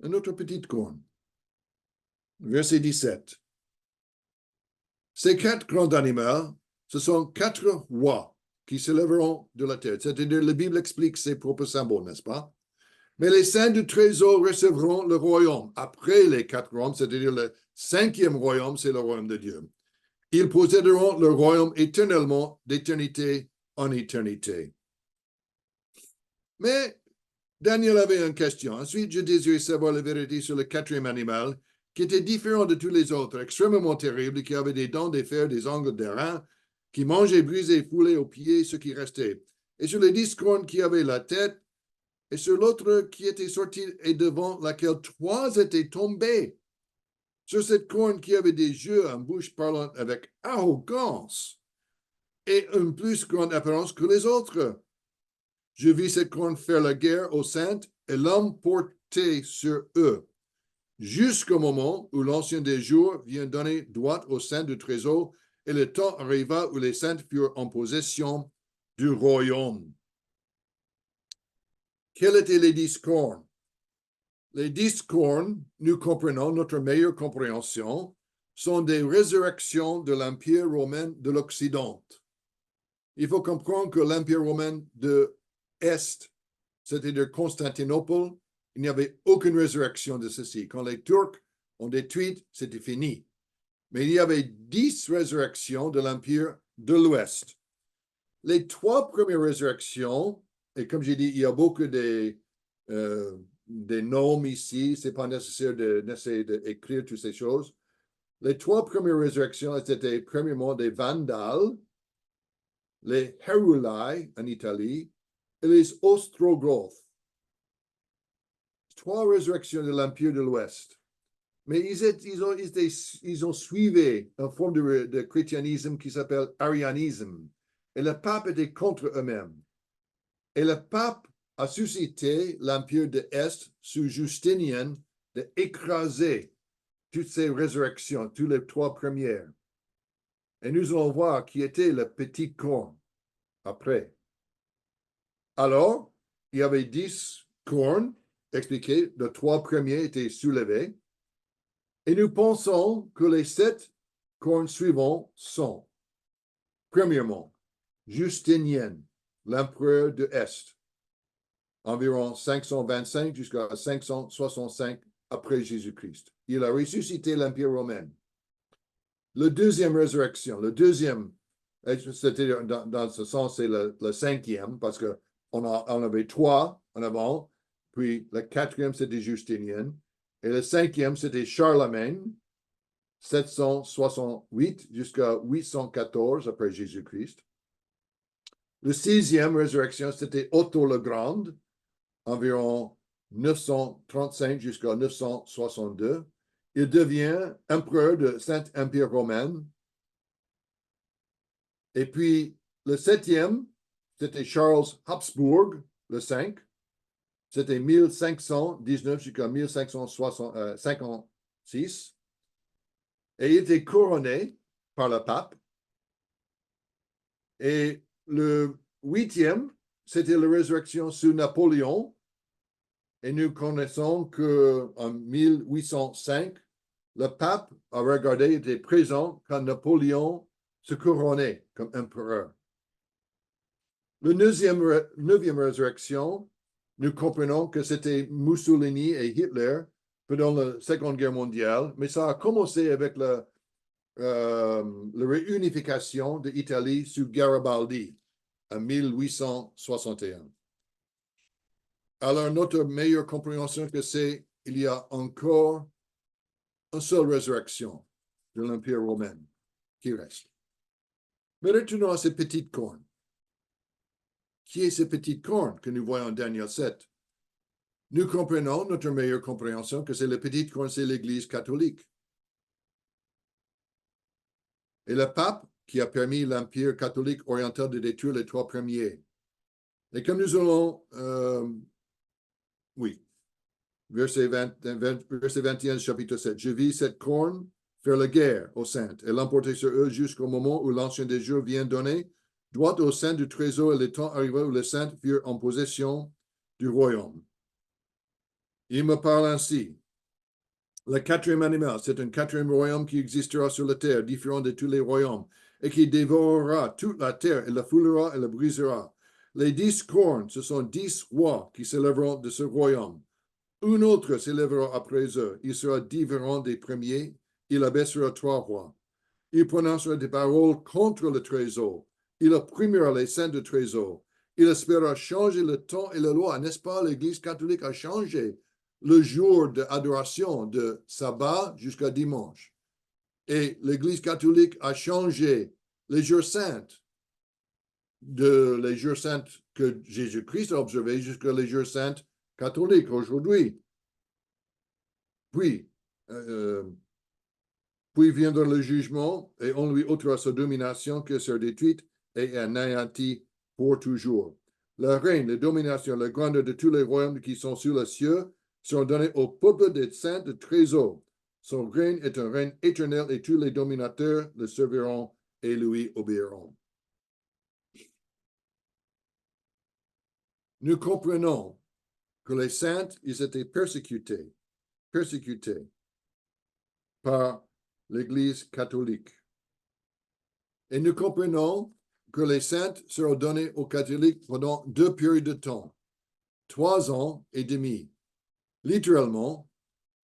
Une autre petite corne. Verset 17. Ces 4 grands animaux, ce sont 4 rois qui se lèveront de la terre. C'est-à-dire, la Bible explique ses propres symboles, n'est-ce pas? Mais les saints du trésor recevront le royaume. Après les 4 royaumes, c'est-à-dire le 5e royaume, c'est le royaume de Dieu. Ils posséderont le royaume éternellement, d'éternité en éternité. Mais Daniel avait une question. Ensuite, je désirais savoir la vérité sur le 4e animal, qui était différent de tous les autres, extrêmement terrible, qui avait des dents de fer, des ongles d'airain, qui mangeait, brisait, foulait aux pieds ce qui restait. Et sur les 10 cornes qui avaient la tête, et sur l'autre qui était sortie et devant laquelle 3 étaient tombés. Sur cette corne qui avait des yeux en bouche parlant avec arrogance et une plus grande apparence que les autres. Je vis cette corne faire la guerre aux saints et l'emporter sur eux, jusqu'au moment où l'Ancien des jours vient donner droit aux saints du trésor, et le temps arriva où les saints furent en possession du royaume. Quels étaient les 10 cornes? Les 10 cornes, nous comprenons, notre meilleure compréhension, sont des résurrections de l'Empire romain de l'Occident. Il faut comprendre que l'Empire romain de l'Est, c'est-à-dire Constantinople, il n'y avait aucune résurrection de ceci. Quand les Turcs ont détruit, c'était fini. Mais il y avait 10 résurrections de l'Empire de l'Ouest. Les 3 premières résurrections, et comme j'ai dit, il y a beaucoup des noms ici, ce n'est pas nécessaire d'essayer d'écrire toutes ces choses. Les 3 premières résurrections étaient premièrement des Vandales, les Heruli en Italie et les Ostrogoths. 3 résurrections de l'Empire de l'Ouest. Mais ils ont suivi une forme de christianisme qui s'appelle arianisme. Et le pape était contre eux-mêmes. Et le pape a suscité l'Empire de l'Est sous Justinien d'écraser toutes ces résurrections, toutes les 3 premières. Et nous allons voir qui était le petit corne après. Alors, il y avait 10 cornes expliquées, les 3 premiers étaient soulevés. Et nous pensons que les 7 cornes suivantes sont, premièrement, Justinien, l'empereur de l'Est, environ 525 jusqu'à 565 après Jésus-Christ. Il a ressuscité l'Empire romain. La deuxième résurrection, le deuxième, c'est-à-dire dans ce sens, c'est le 5e, parce qu'on avait 3 en avant, puis le 4e, c'était Justinien, et le 5e, c'était Charlemagne, 768 jusqu'à 814 après Jésus-Christ. Le 6e résurrection, c'était Otto le Grand, environ 935 jusqu'à 962. Il devient empereur de Saint-Empire romain. Et puis, le 7e, c'était Charles Habsbourg, le 5. C'était 1519 jusqu'à 1556. Et il était couronné par le pape. Et le 8e, c'était la résurrection sous Napoléon, Et nous connaissons qu'en 1805, le pape a regardé, était présent quand Napoléon se couronnait comme empereur. La neuvième résurrection, nous comprenons que c'était Mussolini et Hitler pendant la Seconde Guerre mondiale, mais ça a commencé avec la réunification de l'Italie sous Garibaldi en 1861. Alors, notre meilleure compréhension que c'est, il y a encore une seule résurrection de l'Empire romain qui reste. Mais retournons à ces petites cornes. Qui est ces petites cornes que nous voyons en Daniel 7? Nous comprenons, notre meilleure compréhension, que c'est les petites cornes, c'est l'Église catholique. Et le pape qui a permis l'Empire catholique oriental de détruire les trois premiers. Et comme nous allons, verset 21, chapitre 7, je vis cette corne faire la guerre aux saints et l'emporter sur eux jusqu'au moment où l'Ancien des jours vient donner droit aux saints du trésor et le temps arriva où les saints furent en possession du royaume. Il me parle ainsi. Le quatrième animal, c'est un quatrième royaume qui existera sur la terre, différent de tous les royaumes, et qui dévorera toute la terre et la foulera et la brisera. Les 10 cornes, ce sont 10 rois qui s'élèveront de ce royaume. Un autre s'élèvera après eux. Il sera différent des premiers. Il abaissera 3 rois. Il prononcera des paroles contre le trésor. Il opprimera les saints du trésor. Il espéra changer le temps et la loi. N'est-ce pas? L'Église catholique a changé le jour d'adoration de sabbat jusqu'à dimanche. Et l'Église catholique a changé les jours saints les jours saints que Jésus-Christ a observés jusqu'à les jours saints catholiques aujourd'hui. Puis viendra le jugement et on lui ôtera sa domination qui sera détruite et anéantie pour toujours. Le règne, la domination, la grandeur de tous les royaumes qui sont sur les cieux seront donnés au peuple des saints de trésor. Son règne est un règne éternel et tous les dominateurs le serviront et lui obéiront. Nous comprenons que les saints, ils étaient persécutés par l'Église catholique. Et nous comprenons que les saints seront donnés aux catholiques pendant 2 périodes de temps, 3 ans et demi, littéralement,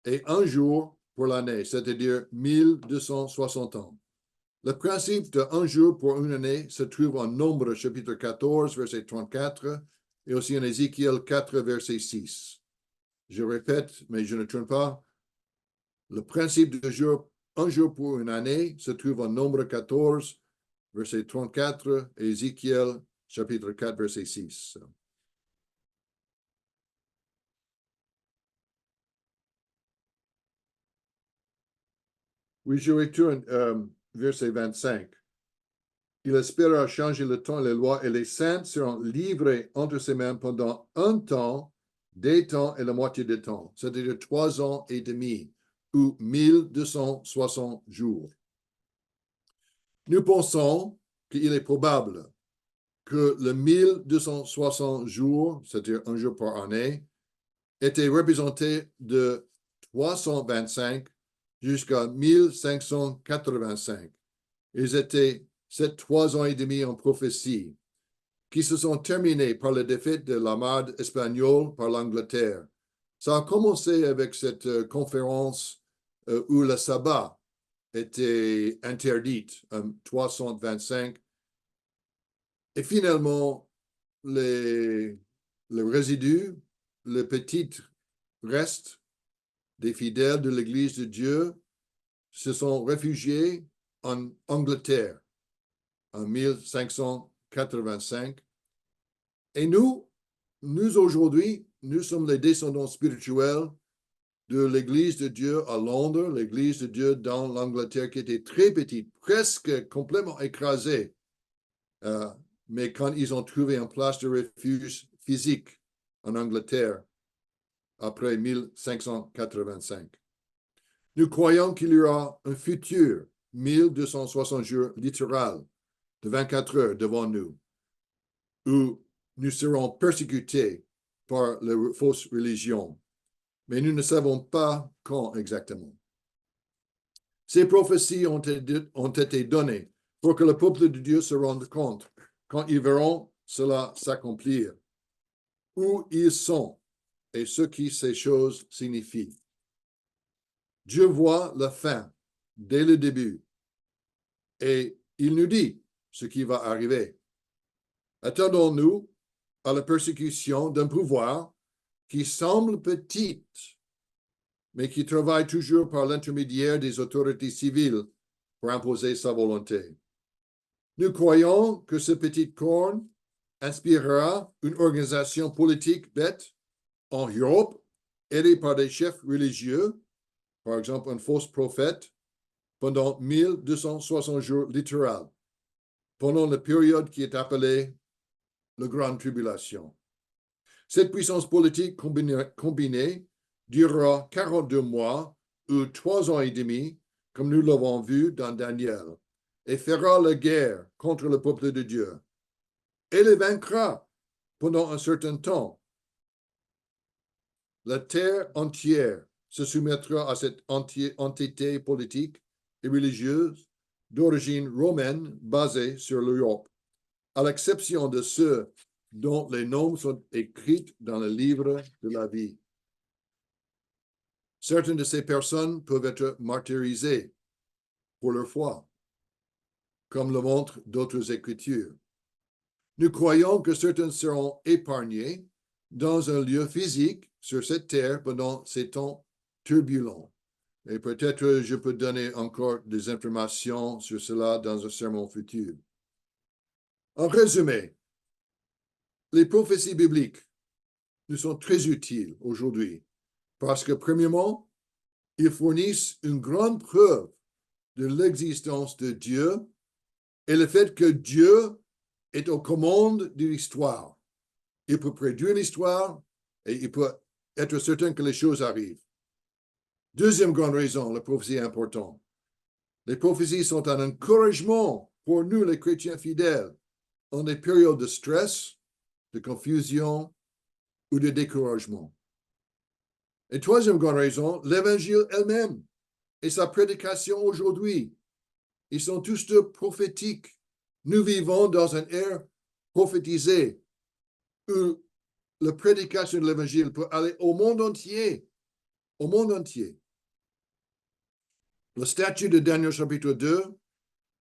et 1 jour pour l'année, c'est-à-dire 1260 ans. Le principe de 1 jour pour une année se trouve en Nombre, chapitre 14, verset 34, et aussi en Ézéchiel 4, verset 6. Je répète, mais je ne tourne pas. Le principe de jour, 1 jour pour une année se trouve en Nombre 14, verset 34, et Ézéchiel, chapitre 4, verset 6. Oui, je retourne, verset 25. Il espéra changer le temps et les lois, et les saints seront livrés entre ses mains pendant 1 temps, des temps et la moitié des temps, c'est-à-dire 3 ans et demi, ou 1260 jours. Nous pensons qu'il est probable que le 1260 jours, c'est-à-dire 1 jour par année, était représenté de 325 jusqu'à 1585. Ils étaient 3 ans et demi en prophétie, qui se sont terminés par la défaite de l'armade espagnole par l'Angleterre. Ça a commencé avec cette conférence où le sabbat était interdit en 325. Et finalement, le résidu, le petit reste des fidèles de l'Église de Dieu se sont réfugiés en Angleterre en 1585. Et nous aujourd'hui, nous sommes les descendants spirituels de l'Église de Dieu à Londres, l'Église de Dieu dans l'Angleterre qui était très petite, presque complètement écrasée. Mais quand ils ont trouvé une place de refuge physique en Angleterre après 1585. Nous croyons qu'il y aura un futur 1260 jours littéral de 24 heures devant nous, où nous serons persécutés par les fausses religions. Mais nous ne savons pas quand exactement. Ces prophéties ont été données pour que le peuple de Dieu se rende compte, quand ils verront cela s'accomplir, où ils sont et ce que ces choses signifient. Dieu voit la fin dès le début et il nous dit ce qui va arriver. Attendons-nous à la persécution d'un pouvoir qui semble petite, mais qui travaille toujours par l'intermédiaire des autorités civiles pour imposer sa volonté. Nous croyons que ce petit corne inspirera une organisation politique bête en Europe, aidée par des chefs religieux, par exemple un faux prophète, pendant 1260 jours littéraux, pendant la période qui est appelée la Grande Tribulation. Cette puissance politique combinée durera 42 mois ou 3 ans et demi, comme nous l'avons vu dans Daniel, et fera la guerre contre le peuple de Dieu. Et le vaincra pendant un certain temps. La terre entière se soumettra à cette entité politique et religieuse d'origine romaine basée sur l'Europe, à l'exception de ceux dont les noms sont écrits dans le livre de la vie. Certaines de ces personnes peuvent être martyrisées pour leur foi, comme le montrent d'autres écritures. Nous croyons que certains seront épargnés dans un lieu physique sur cette terre pendant ces temps turbulents. Et peut-être je peux donner encore des informations sur cela dans un sermon futur. En résumé, les prophéties bibliques nous sont très utiles aujourd'hui parce que, premièrement, ils fournissent une grande preuve de l'existence de Dieu et le fait que Dieu est aux commandes de l'histoire. Il peut prédire l'histoire et il peut être certain que les choses arrivent. Deuxième grande raison, la prophétie est importante. Les prophéties sont un encouragement pour nous, les chrétiens fidèles, en des périodes de stress, de confusion ou de découragement. Et troisième grande raison, l'Évangile elle-même et sa prédication aujourd'hui. Ils sont tous deux prophétiques. Nous vivons dans une ère prophétisée où la prédication de l'Évangile peut aller au monde entier. Au monde entier. Le statut de Daniel chapitre 2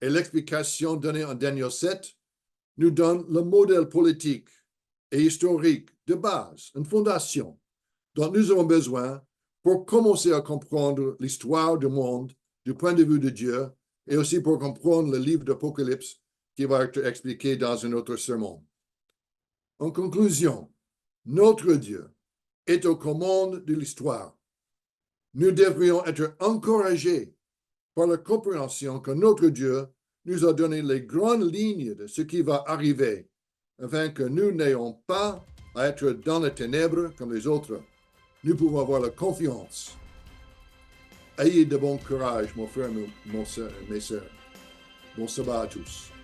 et l'explication donnée en Daniel 7 nous donnent le modèle politique et historique de base, une fondation dont nous avons besoin pour commencer à comprendre l'histoire du monde du point de vue de Dieu et aussi pour comprendre le livre d'Apocalypse qui va être expliqué dans un autre sermon. En conclusion, notre Dieu est aux commandes de l'histoire. Nous devrions être encouragés par la compréhension que notre Dieu nous a donné les grandes lignes de ce qui va arriver, afin que nous n'ayons pas à être dans les ténèbres comme les autres. Nous pouvons avoir la confiance. Ayez de bon courage, mon frère, mes sœurs. Bon sabbat à tous.